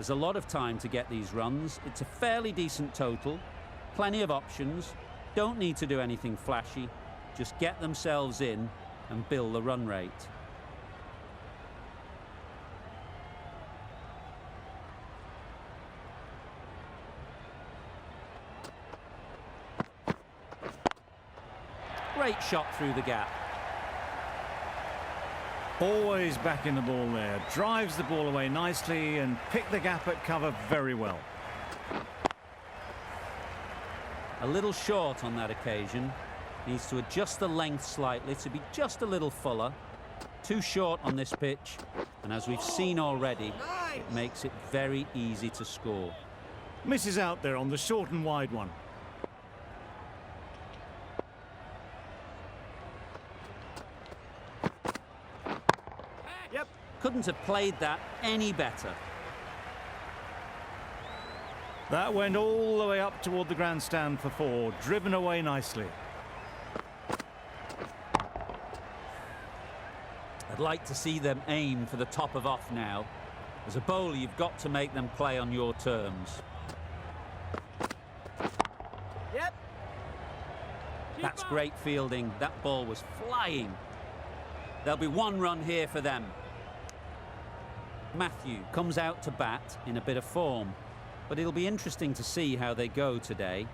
There's a lot of time to get these runs. It's a fairly decent total, plenty of options, don't need to do anything flashy, just get themselves in and build the run rate. Great shot through the gap. Always back in the ball there. Drives the ball away nicely and picked the gap at cover very well. A little short on that occasion. Needs to adjust the length slightly to be just a little fuller. Too short on this pitch. And as we've seen already, it makes it very easy to score. Misses out there on the short and wide one. Couldn't have played that any better. That went all the way up toward the grandstand for 4, driven away nicely. I'd like to see them aim for the top of off now. As a bowler, you've got to make them play on your terms. Yep. That's great fielding. That ball was flying. There'll be 1 run here for them. Matthew comes out to bat in a bit of form, but it'll be interesting to see how they go today.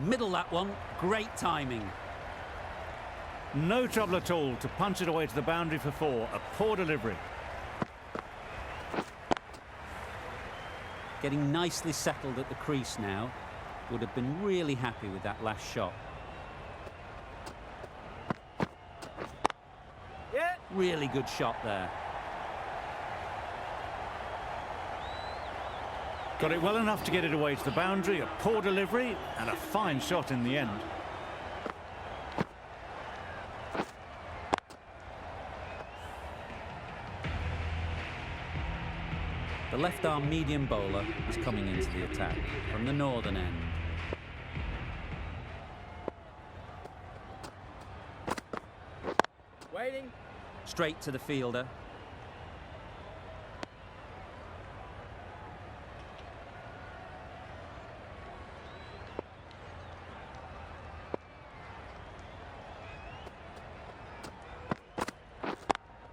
Middle that one, great timing. No trouble at all to punch it away to the boundary for 4, a poor delivery. Getting nicely settled at the crease now. Would have been really happy with that last shot. Yeah. Really good shot there. Got it well enough to get it away to the boundary, a poor delivery and a fine shot in the end. The left-arm medium bowler is coming into the attack from the northern end. Waiting. Straight to the fielder.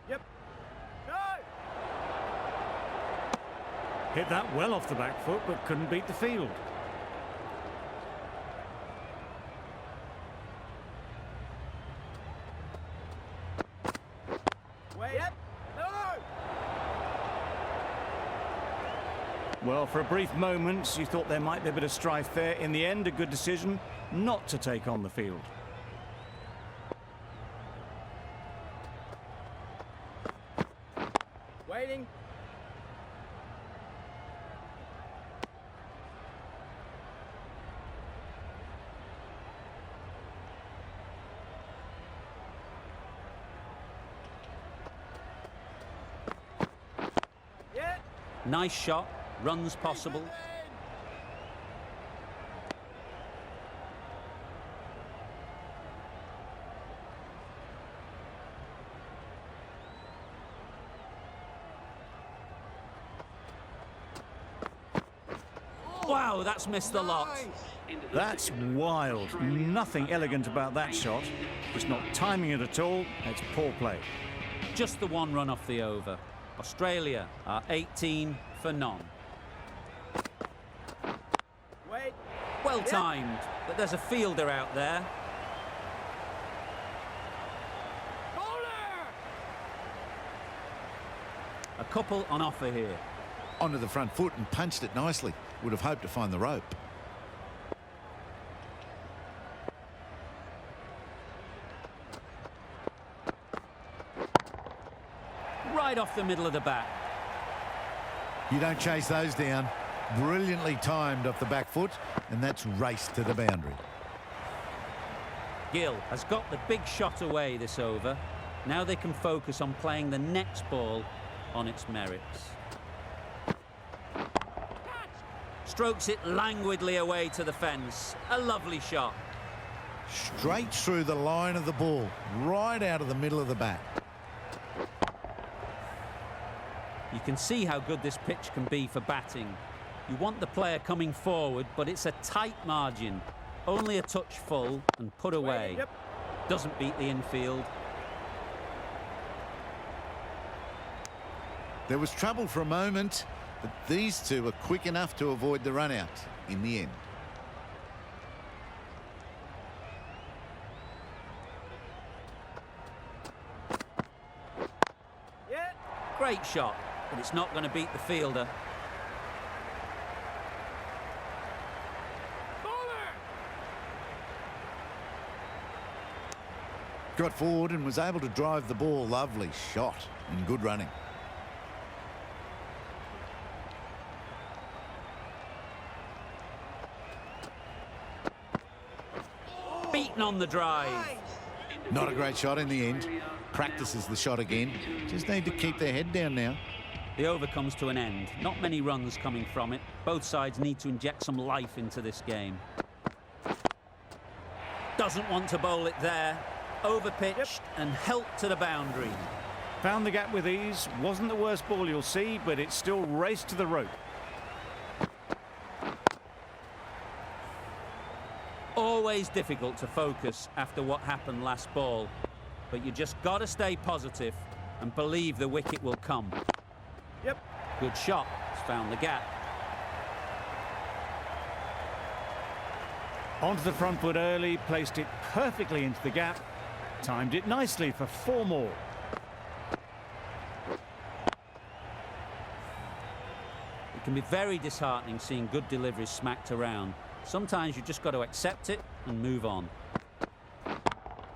Yep. No! Hit that well off the back foot, but couldn't beat the field. Wait. Yep. No! Well, for a brief moment, you thought there might be a bit of strife there. In the end, a good decision not to take on the field. Waiting. Yeah. Nice shot, runs possible. Wow, that's missed the lot. That's wild. Nothing elegant about that shot. It's not timing it at all. It's poor play. Just the 1 run off the over. Australia are 18 for none. Wait. Well timed, but there's a fielder out there. Bowler! A couple on offer here. Onto the front foot and punched it nicely. Would have hoped to find the rope. Right off the middle of the bat. You don't chase those down. Brilliantly timed off the back foot, and that's raced to the boundary. Gill has got the big shot away this over. Now they can focus on playing the next ball on its merits. Strokes it languidly away to the fence. A lovely shot. Straight through the line of the ball, right out of the middle of the bat. You can see how good this pitch can be for batting. You want the player coming forward, but it's a tight margin. Only a touch full and put away. Yep. Doesn't beat the infield. There was trouble for a moment, but these two were quick enough to avoid the run out in the end. Yeah. Great shot, but it's not going to beat the fielder. Bowler. Got forward and was able to drive the ball. Lovely shot and good running. Beaten on the drive. Not a great shot in the end. Practices the shot again. Just need to keep their head down now. The over comes to an end. Not many runs coming from it. Both sides need to inject some life into this game. Doesn't want to bowl it there. Overpitched and helped to the boundary. Found the gap with ease. Wasn't the worst ball you'll see, but it still raced to the rope. Always difficult to focus after what happened last ball, but you just got to stay positive and believe the wicket will come. Yep. Good shot. It's found the gap. Onto the front foot early, placed it perfectly into the gap. Timed it nicely for 4 more. It can be very disheartening seeing good deliveries smacked around. Sometimes you just got to accept it and move on.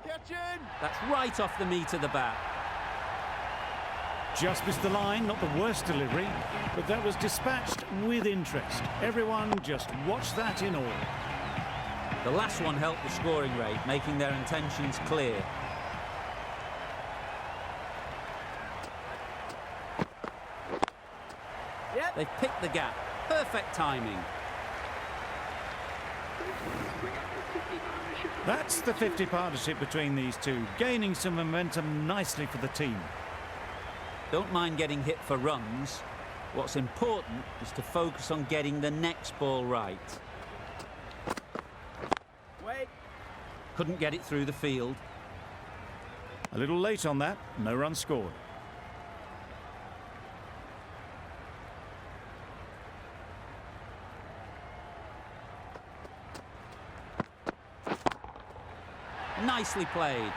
Catching. That's right off the meat of the bat. Just missed the line, not the worst delivery, but that was dispatched with interest. Everyone just watched that in awe. The last one helped the scoring rate, making their intentions clear. Yep. They've picked the gap. Perfect timing. That's the 50 partnership between these two, gaining some momentum nicely for the team. Don't mind getting hit for runs. What's important is to focus on getting the next ball right. Wait. Couldn't get it through the field. A little late on that, no run scored. Nicely played.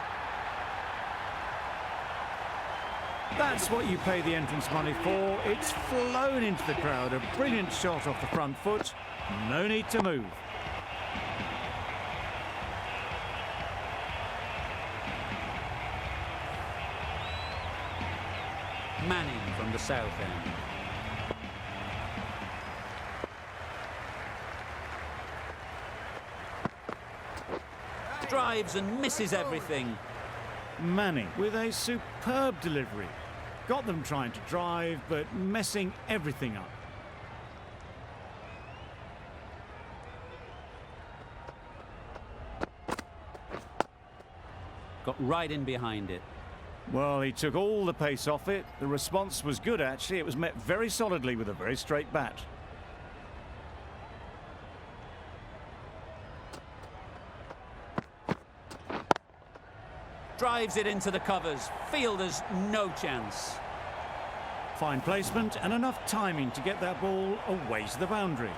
That's what you pay the entrance money for. It's flown into the crowd. A brilliant shot off the front foot. No need to move. Manning from the south end. Drives and misses everything. Manning with a superb delivery. Got them trying to drive, but messing everything up. Got right in behind it. Well, he took all the pace off it. The response was good, actually. It was met very solidly with a very straight bat. Drives it into the covers. Fielders, no chance. Fine placement and enough timing to get that ball away to the boundary.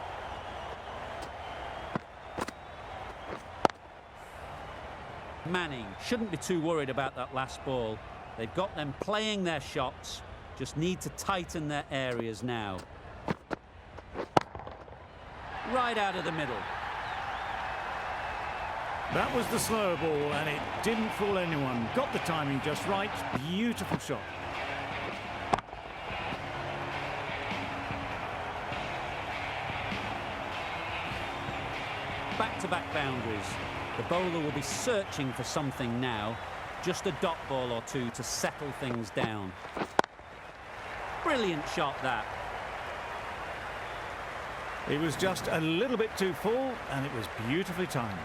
Manning shouldn't be too worried about that last ball. They've got them playing their shots. Just need to tighten their areas now. Right out of the middle. That was the slower ball, and it didn't fool anyone. Got the timing just right. Beautiful shot. Back-to-back boundaries. The bowler will be searching for something now. Just a dot ball or two to settle things down. Brilliant shot, that. It was just a little bit too full, and it was beautifully timed.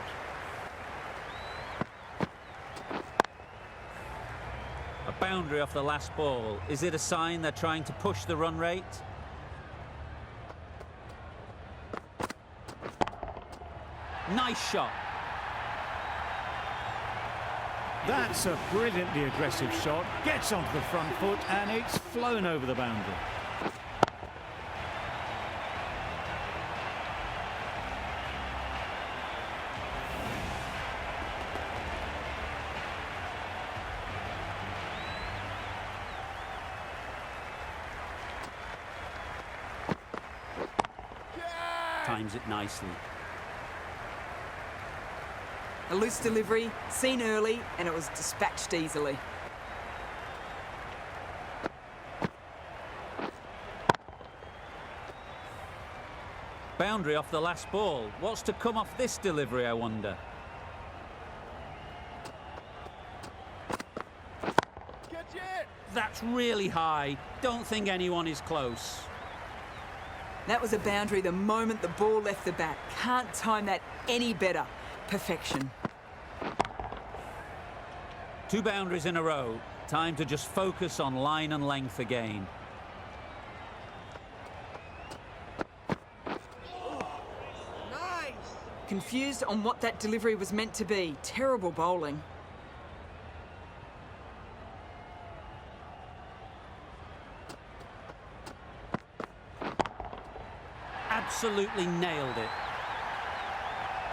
Boundary off the last ball. Is it a sign they're trying to push the run rate? Nice shot. That's a brilliantly aggressive shot. Gets onto the front foot and it's flown over the boundary. Times it nicely. A loose delivery, seen early, and it was dispatched easily. Boundary off the last ball. What's to come off this delivery, I wonder? Catch it! That's really high. Don't think anyone is close. That was a boundary the moment the ball left the bat. Can't time that any better. Perfection. 2 boundaries in a row. Time to just focus on line and length again. Nice! Confused on what that delivery was meant to be. Terrible bowling. Absolutely nailed it.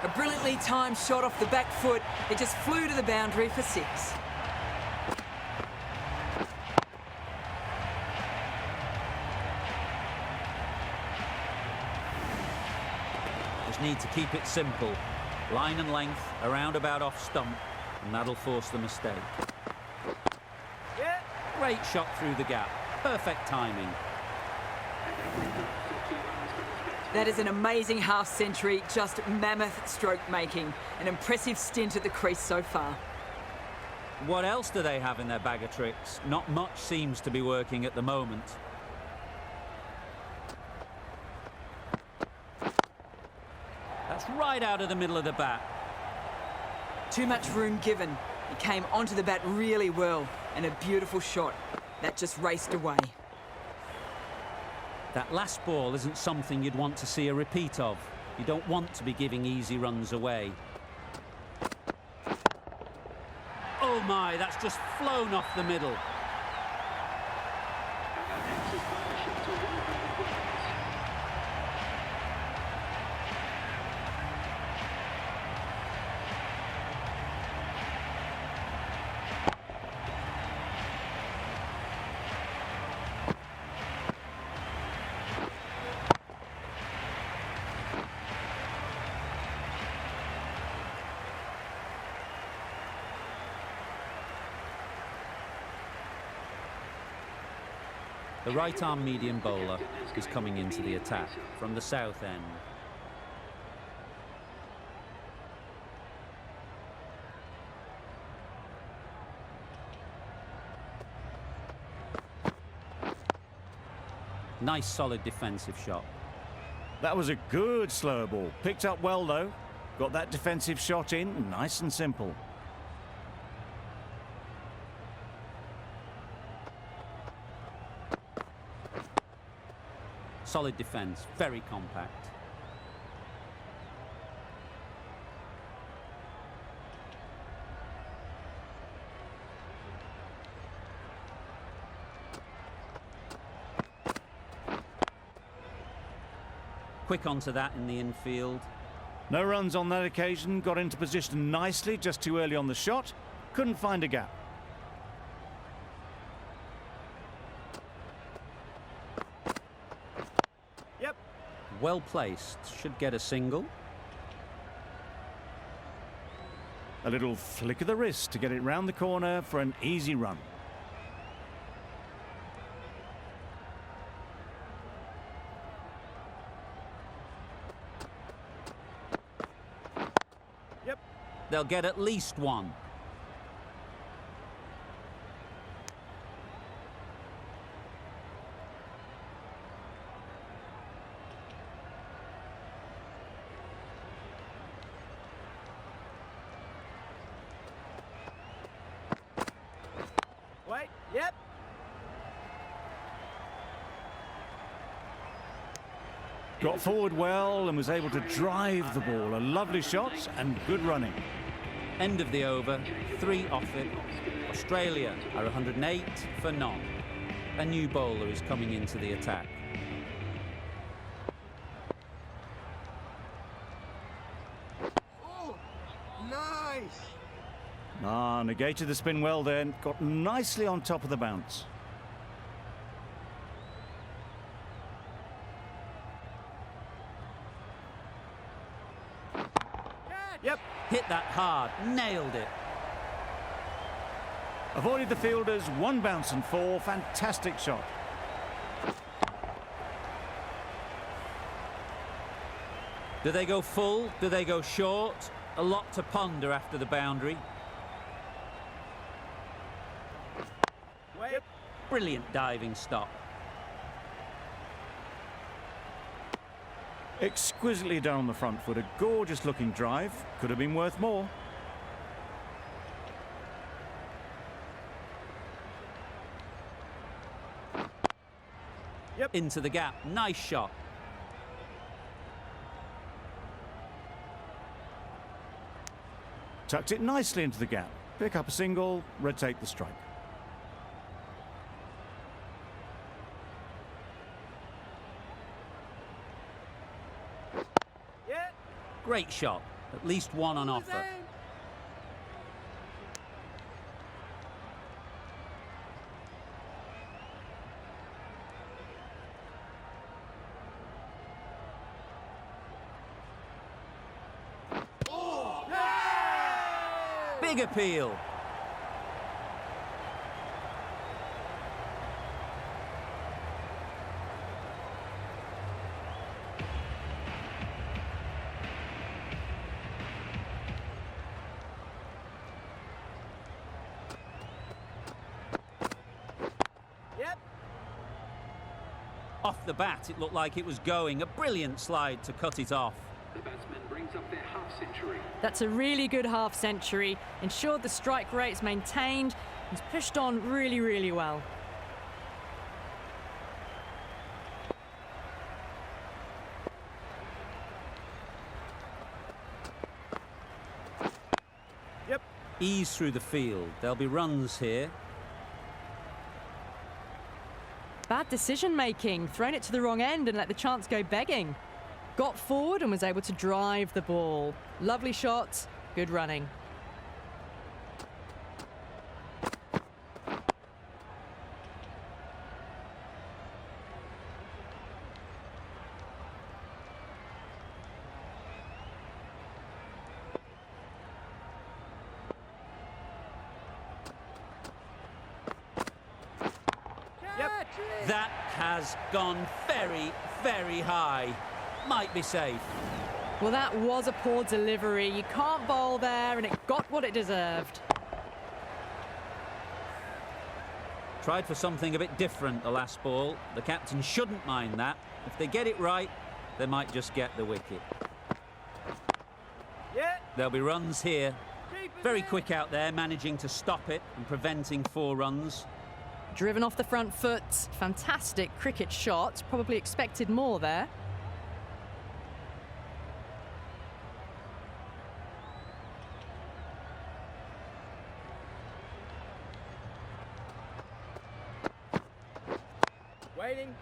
A brilliantly timed shot off the back foot. It just flew to the boundary for 6. Just need to keep it simple. Line and length, around about off stump, and that'll force the mistake. Yeah! Great shot through the gap. Perfect timing. That is an amazing half-century, just mammoth stroke making. An impressive stint at the crease so far. What else do they have in their bag of tricks? Not much seems to be working at the moment. That's right out of the middle of the bat. Too much room given. He came onto the bat really well, and a beautiful shot. That just raced away. That last ball isn't something you'd want to see a repeat of. You don't want to be giving easy runs away. Oh my, that's just flown off the middle. The right-arm medium bowler is coming into the attack from the south end. Nice solid defensive shot. That was a good slow ball. Picked up well though. Got that defensive shot in, nice and simple. Solid defence, very compact. Quick onto that in the infield. No runs on that occasion, got into position nicely, just too early on the shot. Couldn't find a gap. Yep! Well placed, should get a single. A little flick of the wrist to get it round the corner for an easy run. Yep! They'll get at least one. Wait. Yep. Got forward well and was able to drive the ball. A lovely shot and good running. End of the over, 3 off it. Australia are 108 for none. A new bowler is coming into the attack. Oh, nice. Negated the spin well then. Got nicely on top of the bounce. Yep. Hit that hard, nailed it. Avoided the fielders, 1 bounce and 4. Fantastic shot. Do they go full? Do they go short? A lot to ponder after the boundary. Wait. Brilliant diving stop. Exquisitely done on the front foot. A gorgeous looking drive. Could have been worth more. Yep. Into the gap, nice shot. Tucked it nicely into the gap. Pick up a single, rotate the strike. Yeah. Great shot, at least 1 on offer. Big appeal. Yep. Off the bat, it looked like it was going. A brilliant slide to cut it off. The batsman brings up their half-century. That's a really good half century. Ensured the strike rate's maintained. He's pushed on really, really well. Yep. Ease through the field. There'll be runs here. Bad decision making. Thrown it to the wrong end and let the chance go begging. Got forward and was able to drive the ball. Lovely shot, good running. Yep. That has gone very, very high. Might be safe. Well, that was a poor delivery. You can't bowl there, and it got what it deserved. Tried for something a bit different the last ball. The captain shouldn't mind that. If they get it right, they might just get the wicket. Yeah. There'll be runs here. Keep it Very in. quick out there, managing to stop it and preventing 4 runs. Driven off the front foot. Fantastic cricket shot. Probably expected more there. Waiting.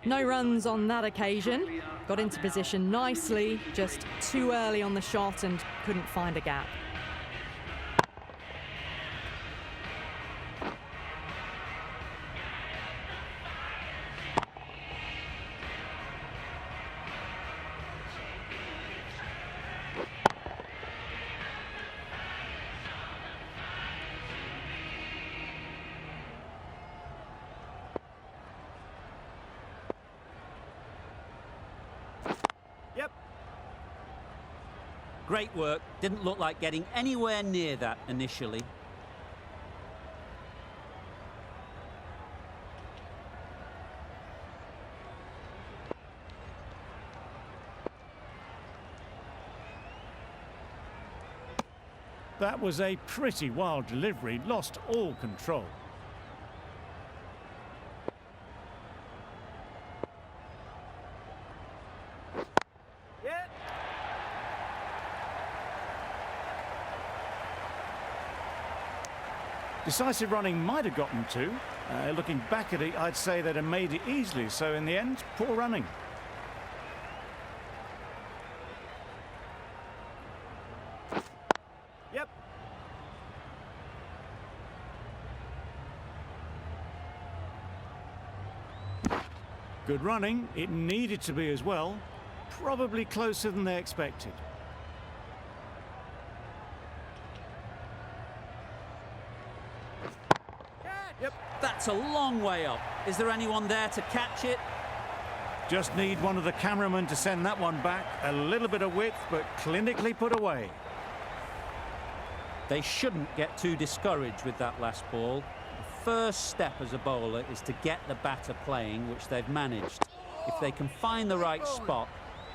No runs on that occasion. Got into position nicely, just too early on the shot and couldn't find a gap. Yep. Great work. Didn't look like getting anywhere near that initially. That was a pretty wild delivery, lost all control. Yeah. Decisive running might have gotten two. Looking back at it, I'd say they'd have made it easily. So in the end, poor running. Yep. Good running. It needed to be as well. Probably closer than they expected. Yep. That's a long way up. Is there anyone there to catch it? Just need one of the cameramen to send that one back. A little bit of width, but clinically put away. They shouldn't get too discouraged with that last ball. The first step as a bowler is to get the batter playing, which they've managed. If they can find the right spot,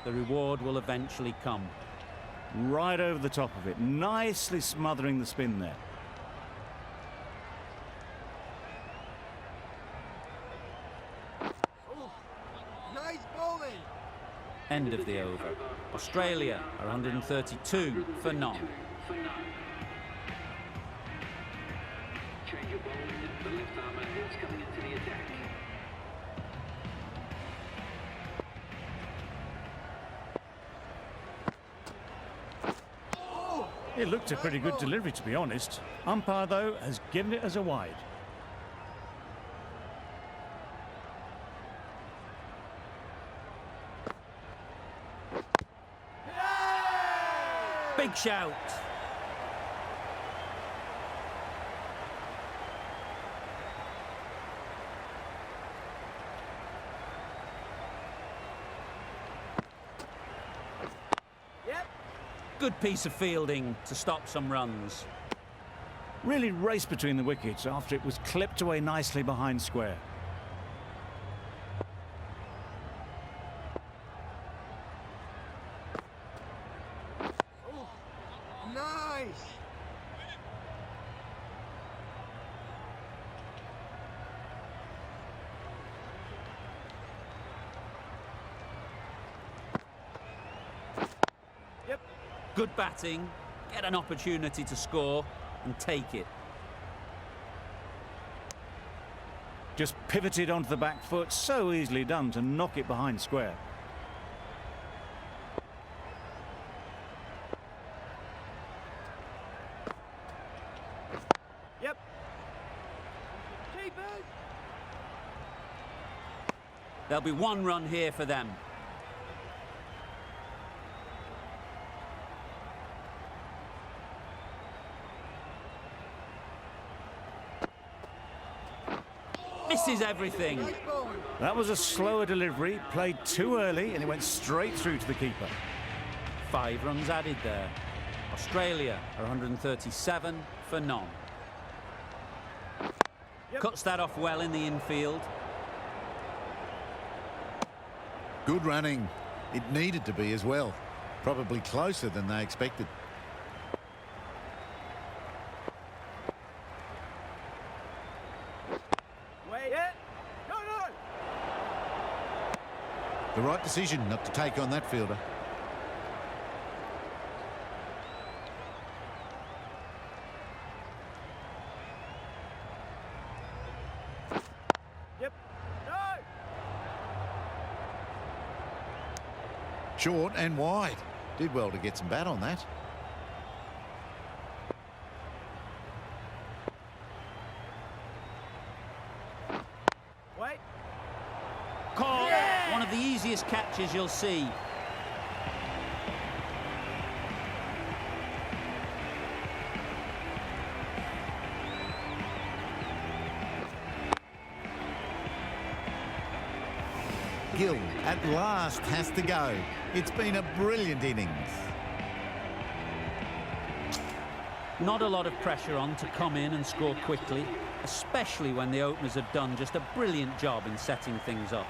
the reward will eventually come. Right over the top of it, nicely smothering the spin there. Nice bowling. End of the over. Australia are 132 for none. For none. Change your bowling. The left armer is coming into the attack. It looked a pretty good delivery, to be honest. Umpire, though, has given it as a wide. Big shout. Yep. Good piece of fielding to stop some runs. Really raced between the wickets after it was clipped away nicely behind square. Nice. Yep. Good batting, get an opportunity to score and take it. Just pivoted onto the back foot, so easily done to knock it behind square. Yep. Keepers. There'll be one run here for them. Misses everything. Nice bowling. That was a slower delivery, played too early, and it went straight through to the keeper. 5 runs added there. Australia are 137 for none. Yep. Cuts that off well in the infield. Good running. It needed to be as well. Probably closer than they expected. Wait. Yeah. No, no. The right decision not to take on that fielder. Yep. No. Short and wide. Did well to get some bat on that. Wait. Caught. One of the easiest catches you'll see. Gill at last has to go. It's been a brilliant innings. Not a lot of pressure on to come in and score quickly, especially when the openers have done just a brilliant job in setting things up.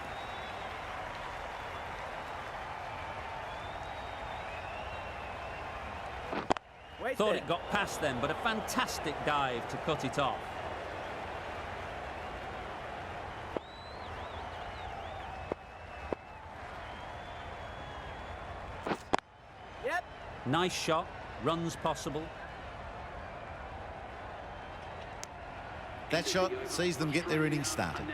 Wait. Wait Thought there. it got past them, but a fantastic dive to cut it off. Yep. Nice shot, runs possible. That shot sees them get their innings started.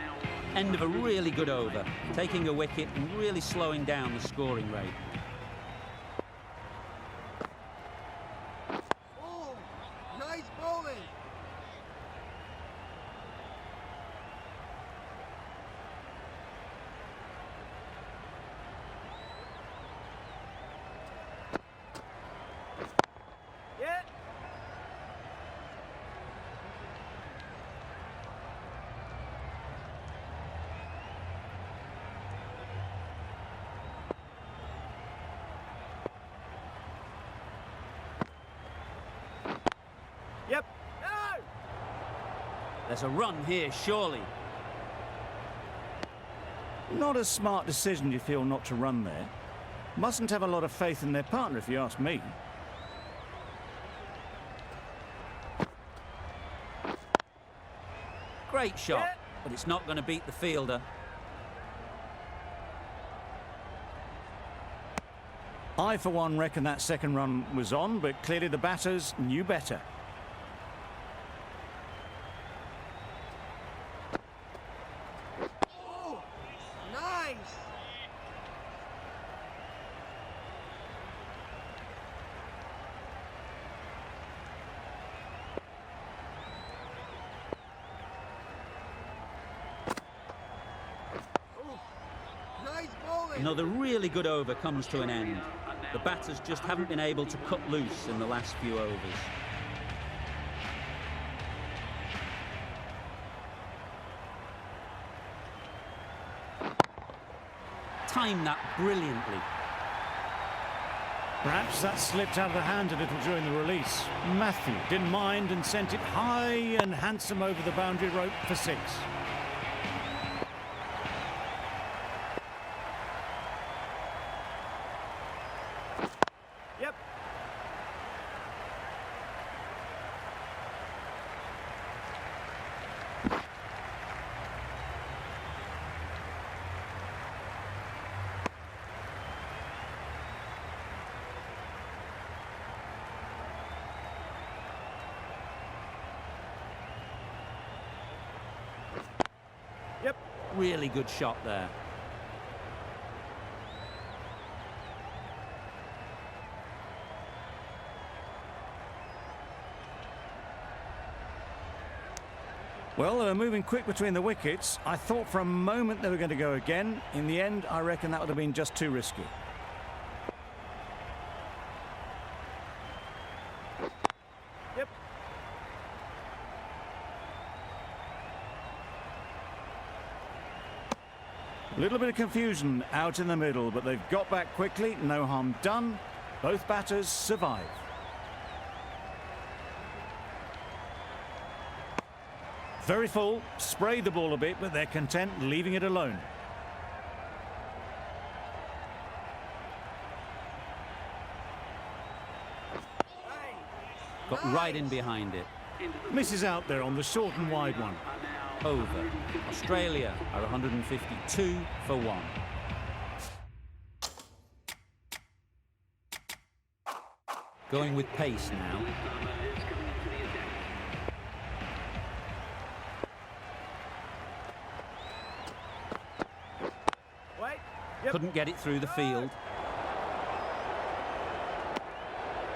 End of a really good over, taking a wicket and really slowing down the scoring rate. Oh, nice bowling. Yeah. Yep. No. There's a run here, surely. Not a smart decision, you feel, not to run there. Mustn't have a lot of faith in their partner, if you ask me. Great shot, Yeah. but it's not going to beat the fielder. I, for one, reckon that second run was on, but clearly the batters knew better. Oh, nice. Oh, nice bowling. Another really good over comes to an end. The batters just haven't been able to cut loose in the last few overs. Timed that brilliantly. Perhaps that slipped out of the hand a little during the release. Matthew didn't mind and sent it high and handsome over the boundary rope for 6. Yep. Yep. Really good shot there. Well, they were moving quick between the wickets. I thought for a moment they were going to go again. In the end, I reckon that would have been just too risky. Yep. A little bit of confusion out in the middle, but they've got back quickly. No harm done. Both batters survive. Very full, sprayed the ball a bit, but they're content leaving it alone. Hey. Got right in behind it. Misses out there on the short and wide one. Over. Australia are 152 for 1. Going with pace now. Wait. Yep. Couldn't get it through the field.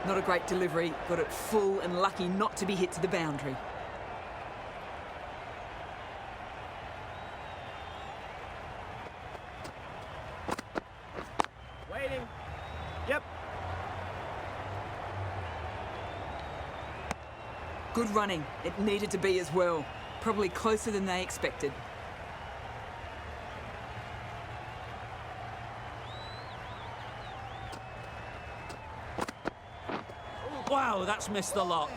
Not a great delivery, got it full and lucky not to be hit to the boundary. Waiting. Yep. Good running, it needed to be as well. Probably closer than they expected. Wow, that's missed a lot.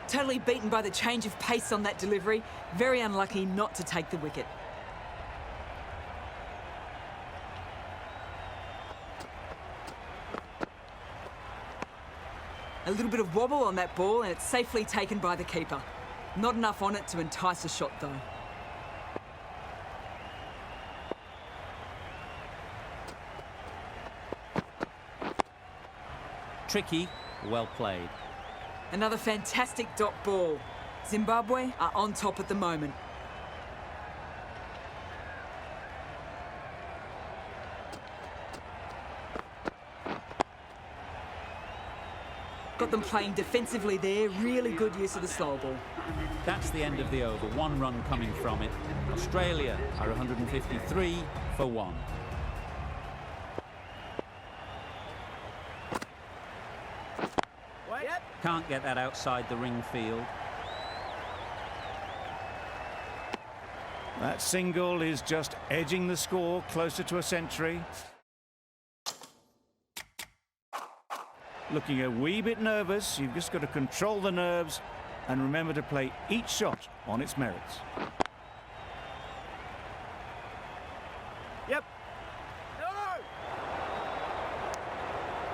Totally beaten by the change of pace on that delivery. Very unlucky not to take the wicket. A little bit of wobble on that ball and it's safely taken by the keeper. Not enough on it to entice a shot though. Tricky, well played. Another fantastic dot ball. Zimbabwe are on top at the moment. Got them playing defensively there. Really good use of the slow ball. That's the end of the over. 1 run coming from it. Australia are 153 for 1. Wait. Yep. Can't get that outside the ring field. That single is just edging the score closer to a century. Looking a wee bit nervous, you've just got to control the nerves and remember to play each shot on its merits. Yep. No!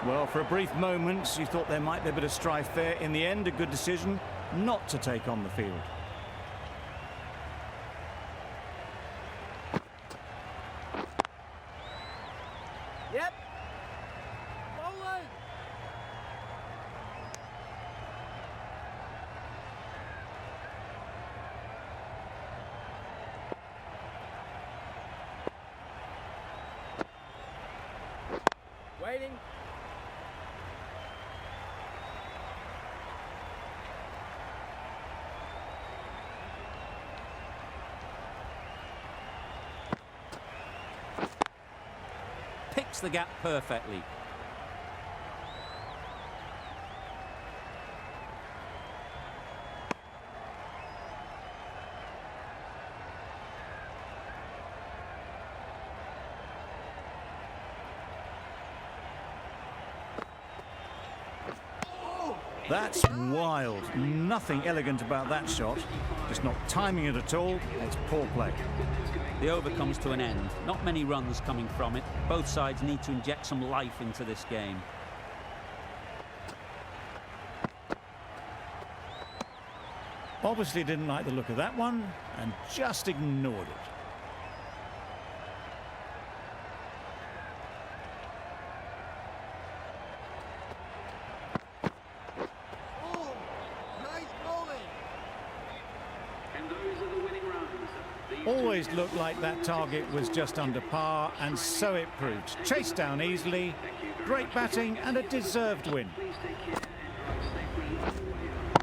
Well, for a brief moment, you thought there might be a bit of strife there. In the end, a good decision not to take on the field. Yep. Bowling. Waiting. Picks the gap perfectly. That's wild. Nothing elegant about that shot. Just not timing it at all. It's poor play. The over comes to an end. Not many runs coming from it. Both sides need to inject some life into this game. Obviously didn't like the look of that one and just ignored it. Oh, nice bowling. And those are the winning runs. These Always looked like that target was just under par, and so it proved. Chased down easily, great batting and a deserved win. please take care and drive safely all the way home.